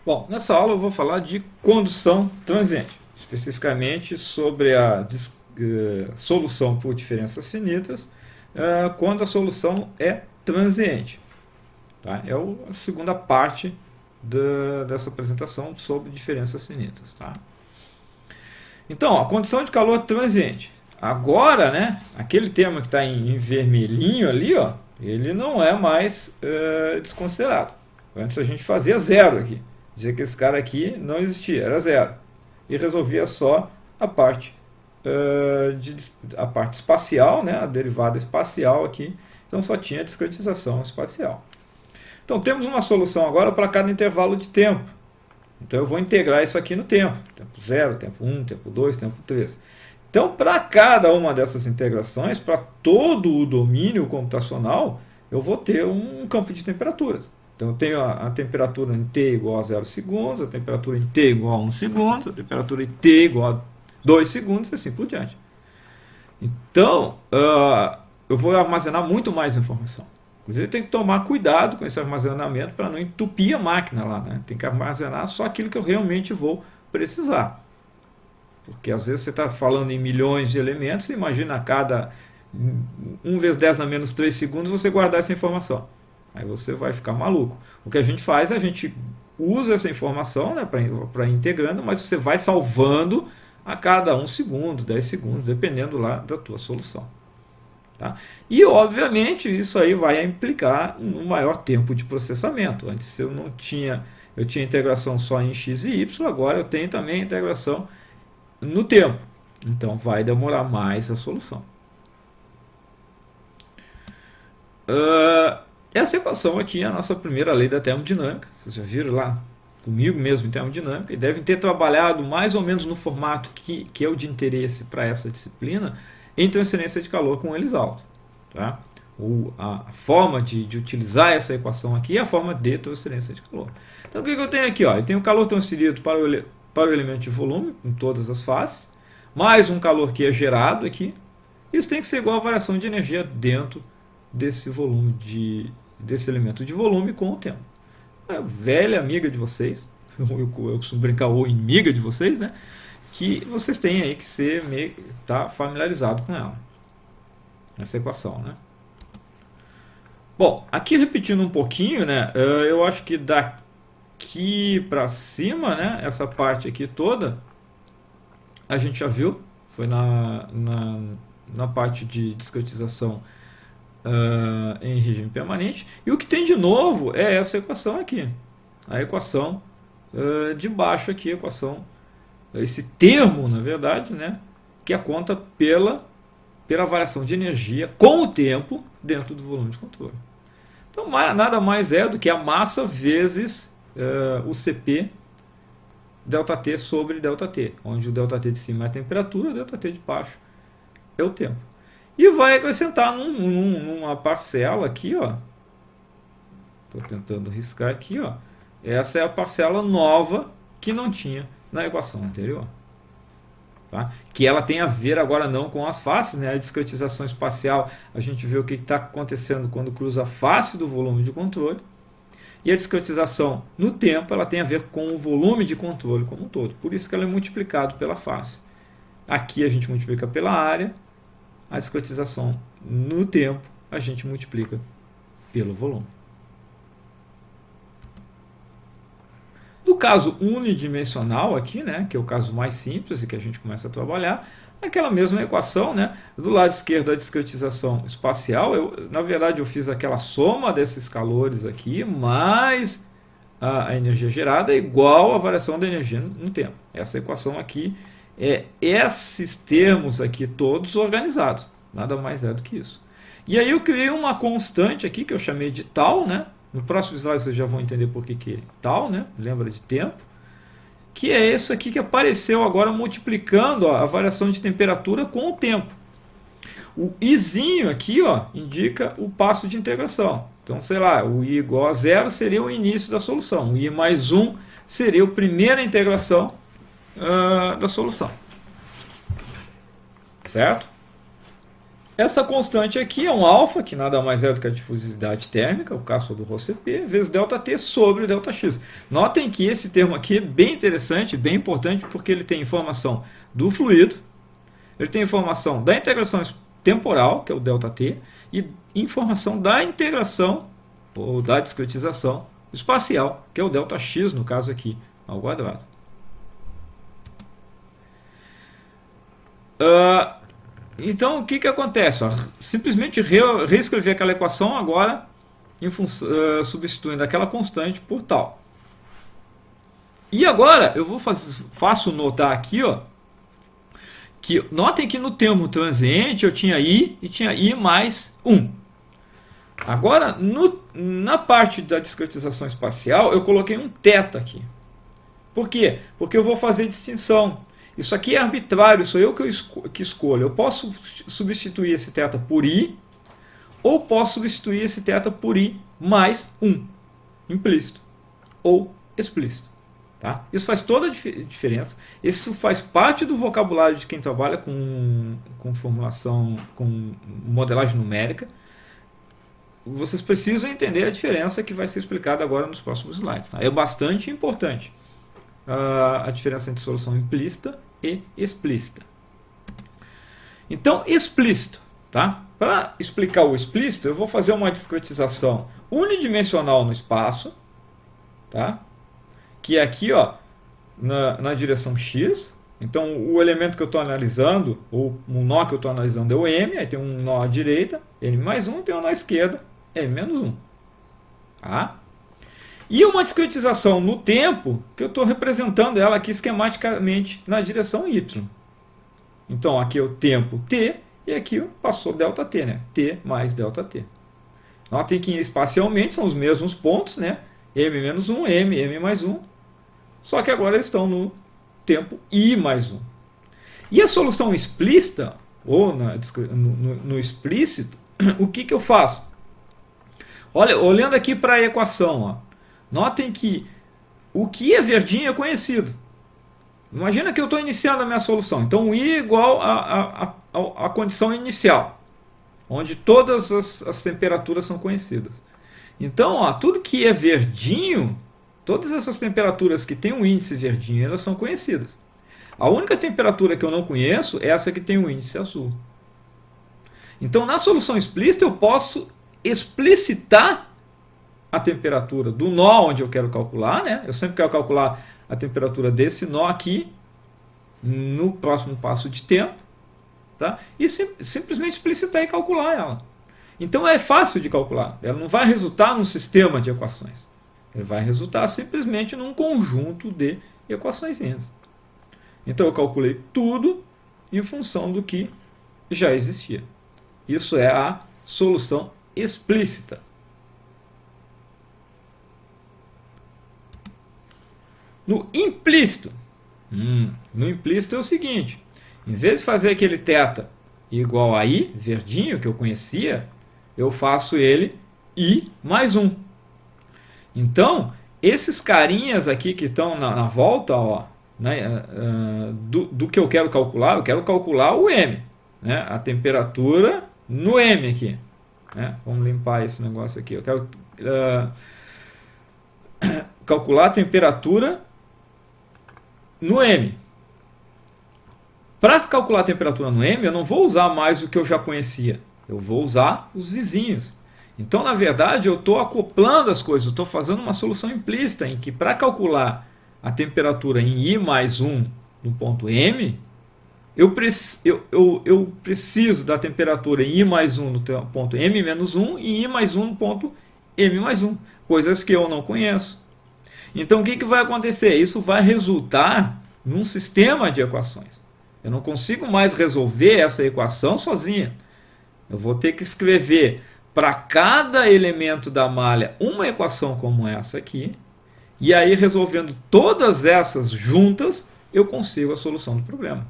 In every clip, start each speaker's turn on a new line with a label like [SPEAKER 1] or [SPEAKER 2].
[SPEAKER 1] Bom, nessa aula eu vou falar de condução transiente, especificamente sobre a solução por diferenças finitas, quando a solução é transiente. Tá? É a segunda parte dessa apresentação sobre diferenças finitas. Tá? Então, a condição de calor transiente. Agora, né, aquele termo que está em vermelhinho ali, ó, ele não é mais desconsiderado. Antes a gente fazia zero aqui. Dizia que esse cara aqui não existia, era zero. E resolvia só a parte, a parte espacial, né, a derivada espacial aqui. Então só tinha discretização espacial. Então temos uma solução agora para cada intervalo de tempo. Então eu vou integrar isso aqui no tempo. Tempo 0, tempo 1, tempo 2, tempo 3. Então para cada uma dessas integrações, para todo o domínio computacional, eu vou ter um campo de temperaturas. Então eu tenho a temperatura em T igual a 0 segundos, a temperatura em T igual a 1 segundo, a temperatura em T igual a 2 segundos e assim por diante. Então eu vou armazenar muito mais informação. Inclusive tem que tomar cuidado com esse armazenamento para não entupir a máquina lá. Né? Tem que armazenar só aquilo que eu realmente vou precisar. Porque às vezes você está falando em milhões de elementos, imagina a cada 1 vezes 10 na menos 3 segundos você guardar essa informação. Aí você vai ficar maluco. O que a gente faz, a gente usa essa informação, né, para ir integrando, mas você vai salvando a cada 1 segundo, 10 segundos, dependendo lá da tua solução. Tá? E obviamente isso aí vai implicar um maior tempo de processamento. Antes eu tinha integração só em x e y, agora eu tenho também integração no tempo. Então vai demorar mais a solução. Essa equação aqui é a nossa primeira lei da termodinâmica. Vocês já viram lá comigo mesmo em termodinâmica e devem ter trabalhado mais ou menos no formato que é o de interesse para essa disciplina em transferência de calor com Elisalto. Tá? A forma de utilizar essa equação aqui é a forma de transferência de calor. Então o que eu tenho aqui? Ó? Eu tenho calor transferido para o elemento de volume em todas as faces, mais um calor que é gerado aqui. Isso tem que ser igual à variação de energia dentro desse volume desse elemento de volume com o tempo. A velha amiga de vocês, eu costumo brincar, ou inimiga de vocês, né? Que vocês têm aí que ser tá familiarizado com ela. Essa equação, né? Bom, aqui repetindo um pouquinho, né? Eu acho que daqui para cima, né? Essa parte aqui toda, a gente já viu, foi na parte de discretização em regime permanente. E o que tem de novo é essa equação aqui. A equação de baixo aqui, a equação, esse termo, na verdade, né, que é conta pela variação de energia com o tempo dentro do volume de controle. Então, nada mais é do que a massa vezes o Cp ΔT sobre ΔT, onde o ΔT de cima é a temperatura, o ΔT de baixo é o tempo. E vai acrescentar numa parcela aqui, ó. Estou tentando riscar aqui, ó. Essa é a parcela nova que não tinha na equação anterior. Tá? Que ela tem a ver agora não com as faces, né? A discretização espacial, a gente vê o que está acontecendo quando cruza a face do volume de controle. E a discretização no tempo, ela tem a ver com o volume de controle como um todo. Por isso que ela é multiplicado pela face. Aqui a gente multiplica pela área. A discretização no tempo a gente multiplica pelo volume. No caso unidimensional aqui, né, que é o caso mais simples e que a gente começa a trabalhar, aquela mesma equação, né, do lado esquerdo a discretização espacial, na verdade eu fiz aquela soma desses calores aqui, mais a energia gerada é igual à variação da energia no tempo. Essa equação aqui é esses termos aqui todos organizados, nada mais é do que isso. E aí eu criei uma constante aqui que eu chamei de tal, né? No próximo slide vocês já vão entender por que é tal, né? Lembra de tempo, que é isso aqui que apareceu agora multiplicando a variação de temperatura com o tempo. O izinho aqui, ó, indica o passo de integração. Então, sei lá, o i igual a 0 seria o início da solução, o i mais 1 seria a primeira integração da solução. Certo? Essa constante aqui é um alfa, que nada mais é do que a difusividade térmica, o caso do ρ Cp, vezes ΔT sobre ΔX. Notem que esse termo aqui é bem interessante, bem importante, porque ele tem informação do fluido, ele tem informação da integração temporal, que é o ΔT, e informação da integração, ou da discretização espacial, que é o ΔX, no caso aqui, ao quadrado. Então, o que acontece? Simplesmente reescrever aquela equação agora, substituindo aquela constante por tal. E agora, eu faço notar aqui, que notem que no termo transiente eu tinha I e tinha I mais 1. Agora, na parte da discretização espacial, eu coloquei um θ aqui. Por quê? Porque eu vou fazer distinção. Isso aqui é arbitrário, sou eu que escolho. Eu posso substituir esse θ por I, ou posso substituir esse θ por I mais 1, implícito, ou explícito. Tá? Isso faz toda a diferença. Isso faz parte do vocabulário de quem trabalha com formulação, com modelagem numérica. Vocês precisam entender a diferença que vai ser explicada agora nos próximos slides. Tá? É bastante importante a diferença entre solução implícita e explícita. Então, explícito. Tá? Para explicar o explícito, eu vou fazer uma discretização unidimensional no espaço, tá? Que é aqui na direção x. Então, o elemento que eu estou analisando, ou um nó que eu estou analisando é o m, aí tem um nó à direita, m mais 1, tem um nó à esquerda, m menos 1. Tá? E uma discretização no tempo, que eu estou representando ela aqui esquematicamente na direção y. Então, aqui é o tempo t, e aqui passou ΔT, né? T mais ΔT. Notem que espacialmente são os mesmos pontos, né? M menos 1, M mais 1. Só que agora eles estão no tempo I mais 1. E a solução explícita, ou no explícito, o que eu faço? Olha, olhando aqui para a equação, notem que o que é verdinho é conhecido. Imagina que eu estou iniciando a minha solução. Então, o I é igual à condição inicial, onde todas as temperaturas são conhecidas. Então, tudo que é verdinho, todas essas temperaturas que têm um índice verdinho, elas são conhecidas. A única temperatura que eu não conheço é essa que tem um índice azul. Então, na solução explícita, eu posso explicitar a temperatura do nó onde eu quero calcular, né? Eu sempre quero calcular a temperatura desse nó aqui no próximo passo de tempo, tá? E simplesmente explicitar e calcular ela. Então é fácil de calcular. Ela não vai resultar num sistema de equações. Ela vai resultar simplesmente num conjunto de equações. Então eu calculei tudo em função do que já existia. Isso é a solução explícita. No implícito. No implícito é o seguinte. Em vez de fazer aquele θ igual a I, verdinho, que eu conhecia, eu faço ele I mais 1. Então, esses carinhas aqui que estão na volta, né, do que eu quero calcular o M. Né, a temperatura no M aqui. Né, vamos limpar esse negócio aqui. Eu quero calcular a temperatura no M. Para calcular a temperatura no M, eu não vou usar mais o que eu já conhecia. Eu vou usar os vizinhos. Então, na verdade, eu estou acoplando as coisas. Eu estou fazendo uma solução implícita em que, para calcular a temperatura em I mais 1 no ponto M, eu preciso da temperatura em I mais 1 no ponto M menos 1 e I mais 1 no ponto M mais 1. Coisas que eu não conheço. Então, o que vai acontecer? Isso vai resultar num sistema de equações. Eu não consigo mais resolver essa equação sozinha. Eu vou ter que escrever para cada elemento da malha uma equação como essa aqui. E aí, resolvendo todas essas juntas, eu consigo a solução do problema.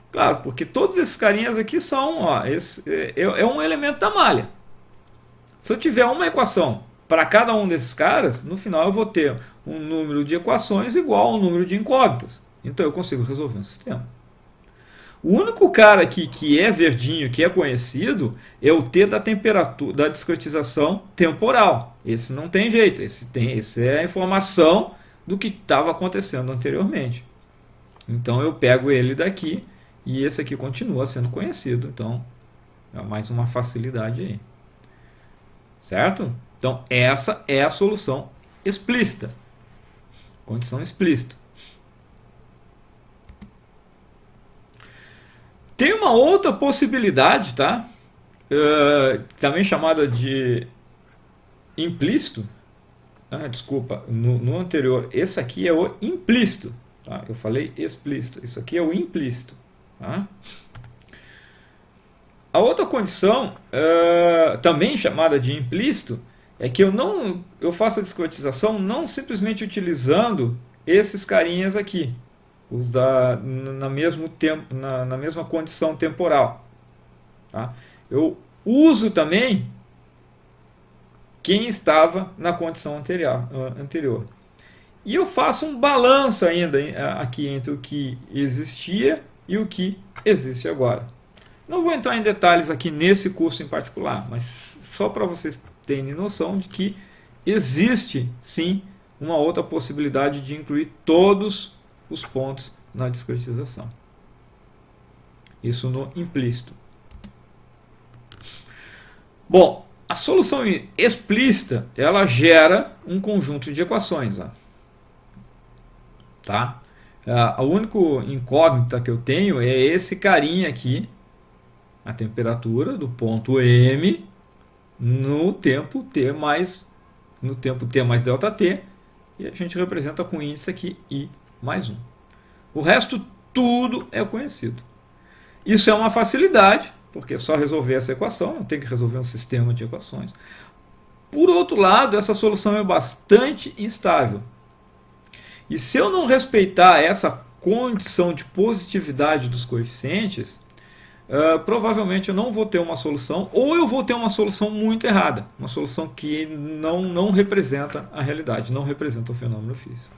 [SPEAKER 1] Claro, porque todos esses carinhas aqui são... é um elemento da malha. Se eu tiver uma equação para cada um desses caras, no final eu vou ter um número de equações igual ao número de incógnitas. Então eu consigo resolver um sistema. O único cara aqui que é verdinho, que é conhecido, é o T da temperatura, da discretização temporal. Esse não tem jeito, esse é a informação do que estava acontecendo anteriormente. Então eu pego ele daqui e esse aqui continua sendo conhecido. Então é mais uma facilidade aí. Certo? Então essa é a solução explícita. Condição explícita. Tem uma outra possibilidade, tá? Também chamada de implícito. Desculpa, no anterior, esse aqui é o implícito. Tá? Eu falei explícito, isso aqui é o implícito. Tá? A outra condição, também chamada de implícito, é que eu faço a discretização não simplesmente utilizando esses carinhas aqui, os na mesma condição temporal. Tá? Eu uso também quem estava na condição anterior. E eu faço um balanço ainda aqui entre o que existia e o que existe agora. Não vou entrar em detalhes aqui nesse curso em particular, mas só para vocês terem noção de que existe sim uma outra possibilidade de incluir todos os pontos na discretização. Isso no implícito. Bom, a solução explícita, ela gera um conjunto de equações. Ó. Tá? A única incógnita que eu tenho é esse carinha aqui, a temperatura do ponto M no tempo T mais delta T, e a gente representa com índice aqui I mais 1. O resto tudo é conhecido. Isso é uma facilidade, porque é só resolver essa equação, não tem que resolver um sistema de equações. Por outro lado, essa solução é bastante instável. E se eu não respeitar essa condição de positividade dos coeficientes, provavelmente eu não vou ter uma solução, ou eu vou ter uma solução muito errada, uma solução que não representa a realidade, não representa o fenômeno físico.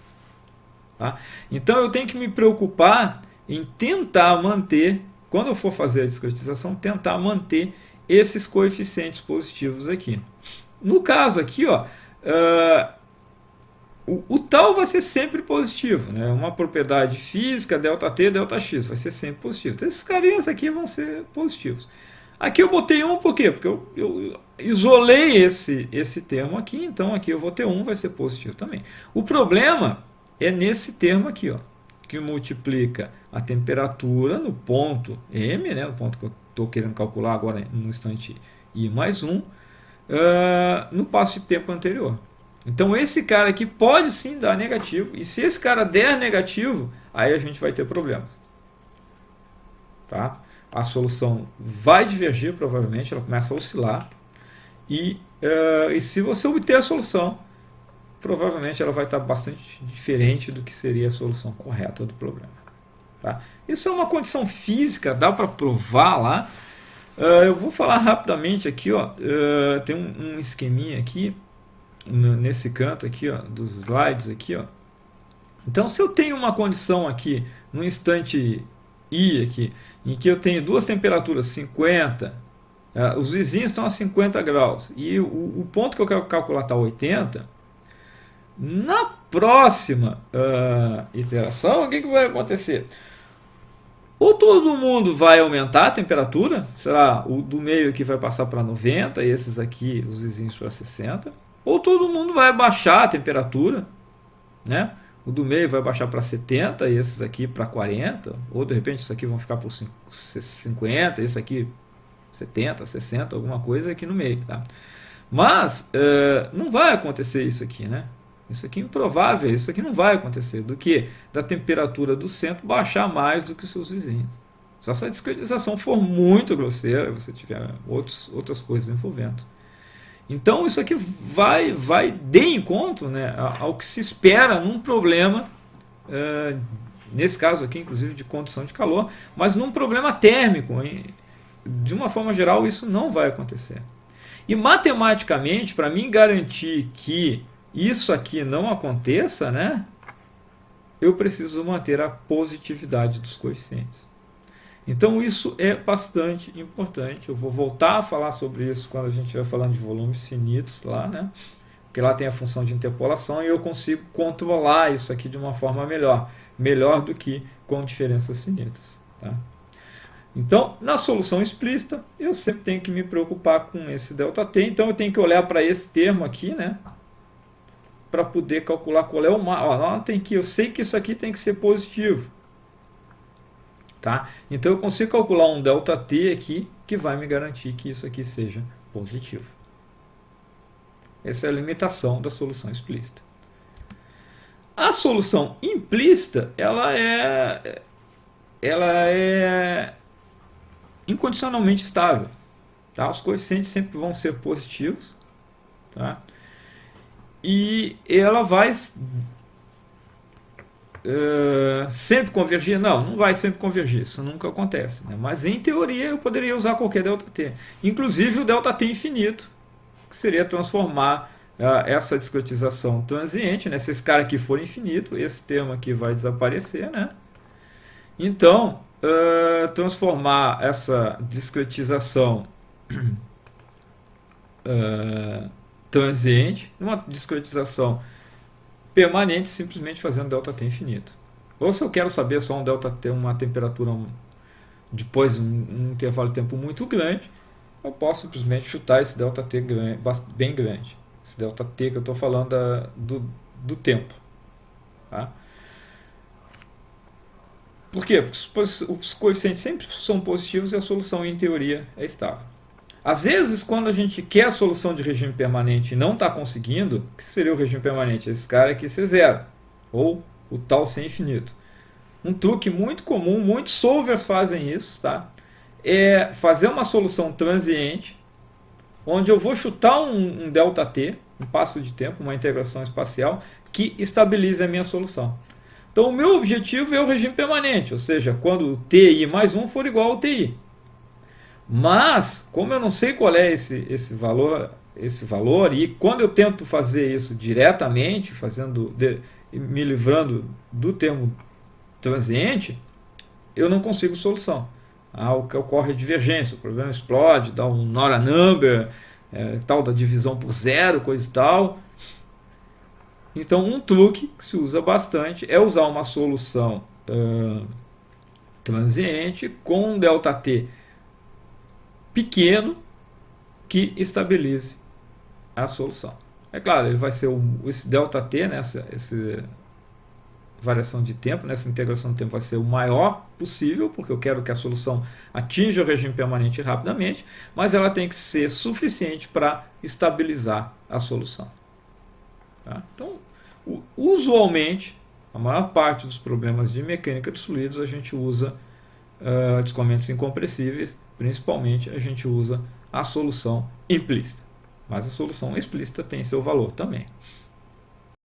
[SPEAKER 1] Tá? Então eu tenho que me preocupar em tentar manter, quando eu for fazer a discretização, tentar manter esses coeficientes positivos aqui. No caso aqui, ó, o tal vai ser sempre positivo, né? Uma propriedade física, ΔT, ΔX, vai ser sempre positivo. Então esses carinhas aqui vão ser positivos. Aqui eu botei 1 por quê? Porque eu isolei esse termo aqui, então aqui eu vou ter 1, vai ser positivo também. O problema é nesse termo aqui, ó, que multiplica a temperatura no ponto M, né, no ponto que eu estou querendo calcular agora no instante I mais 1, no passo de tempo anterior. Então esse cara aqui pode sim dar negativo, e se esse cara der negativo, aí a gente vai ter problemas. Tá? A solução vai divergir, provavelmente, ela começa a oscilar, e se você obter a solução, provavelmente ela vai estar bastante diferente do que seria a solução correta do problema. Tá? Isso é uma condição física, dá para provar lá. Eu vou falar rapidamente aqui, ó, tem um esqueminha aqui, nesse canto aqui, ó, dos slides aqui, ó. Então se eu tenho uma condição aqui no instante I aqui, em que eu tenho duas temperaturas 50, os vizinhos estão a 50 graus e o ponto que eu quero calcular está a 80, na próxima iteração, o que vai acontecer? Ou todo mundo vai aumentar a temperatura, será o do meio que vai passar para 90 e esses aqui, os vizinhos, para 60, ou todo mundo vai baixar a temperatura, né? O do meio vai baixar para 70 e esses aqui para 40, ou de repente isso aqui vão ficar por 50, esse aqui 70, 60, alguma coisa aqui no meio, tá? Mas não vai acontecer isso aqui, né? Isso aqui é improvável, isso aqui não vai acontecer, do que da temperatura do centro baixar mais do que os seus vizinhos. Só se a discretização for muito grosseira, você tiver outras coisas envolvendo. Então isso aqui vai de encontro, né, ao que se espera num problema, nesse caso aqui inclusive de condução de calor, mas num problema térmico. De uma forma geral isso não vai acontecer. E matematicamente, para mim garantir que isso aqui não aconteça, né, eu preciso manter a positividade dos coeficientes. Então isso é bastante importante. Eu vou voltar a falar sobre isso quando a gente estiver falando de volumes finitos lá, né? Porque lá tem a função de interpolação e eu consigo controlar isso aqui de uma forma melhor do que com diferenças finitas. Tá? Então, na solução explícita, eu sempre tenho que me preocupar com esse ΔT, então eu tenho que olhar para esse termo aqui, né? Para poder calcular qual é o máximo. Eu sei que isso aqui tem que ser positivo. Tá? Então eu consigo calcular um ΔT aqui que vai me garantir que isso aqui seja positivo. Essa é a limitação da solução explícita. A solução implícita, ela é incondicionalmente estável. Tá? Os coeficientes sempre vão ser positivos. Tá? E ela vai sempre convergir? Não vai sempre convergir, isso nunca acontece. Né? Mas em teoria eu poderia usar qualquer ΔT, inclusive o ΔT infinito, que seria transformar essa discretização transiente, né? Se esse cara aqui for infinito, esse termo aqui vai desaparecer, né? Então, transformar essa discretização transiente numa discretização permanente, simplesmente fazendo ΔT infinito. Ou se eu quero saber só um ΔT, uma temperatura depois de um intervalo de tempo muito grande, eu posso simplesmente chutar esse ΔT bem grande. Esse ΔT que eu estou falando do tempo. Tá? Por quê? Porque os coeficientes sempre são positivos e a solução, em teoria, é estável. Às vezes, quando a gente quer a solução de regime permanente e não está conseguindo, o que seria o regime permanente? Esse cara aqui C0, ou o tal C infinito. Um truque muito comum, muitos solvers fazem isso, tá? É fazer uma solução transiente, onde eu vou chutar um ΔT, um passo de tempo, uma integração espacial, que estabilize a minha solução. Então, o meu objetivo é o regime permanente, ou seja, quando o TI mais 1 for igual ao TI. Mas, como eu não sei qual é esse valor, e quando eu tento fazer isso diretamente, me livrando do termo transiente, eu não consigo solução. O que ocorre é divergência, o problema explode, dá um Nora number, tal da divisão por zero, coisa e tal. Então, um truque que se usa bastante é usar uma solução transiente com um ΔT pequeno que estabilize a solução. É claro, ele vai ser esse ΔT, né, essa variação de tempo, né, essa integração de tempo vai ser o maior possível, porque eu quero que a solução atinja o regime permanente rapidamente, mas ela tem que ser suficiente para estabilizar a solução. Tá? Então, usualmente, a maior parte dos problemas de mecânica de fluidos a gente usa descomentos incompressíveis, principalmente a gente usa a solução implícita. Mas a solução explícita tem seu valor também.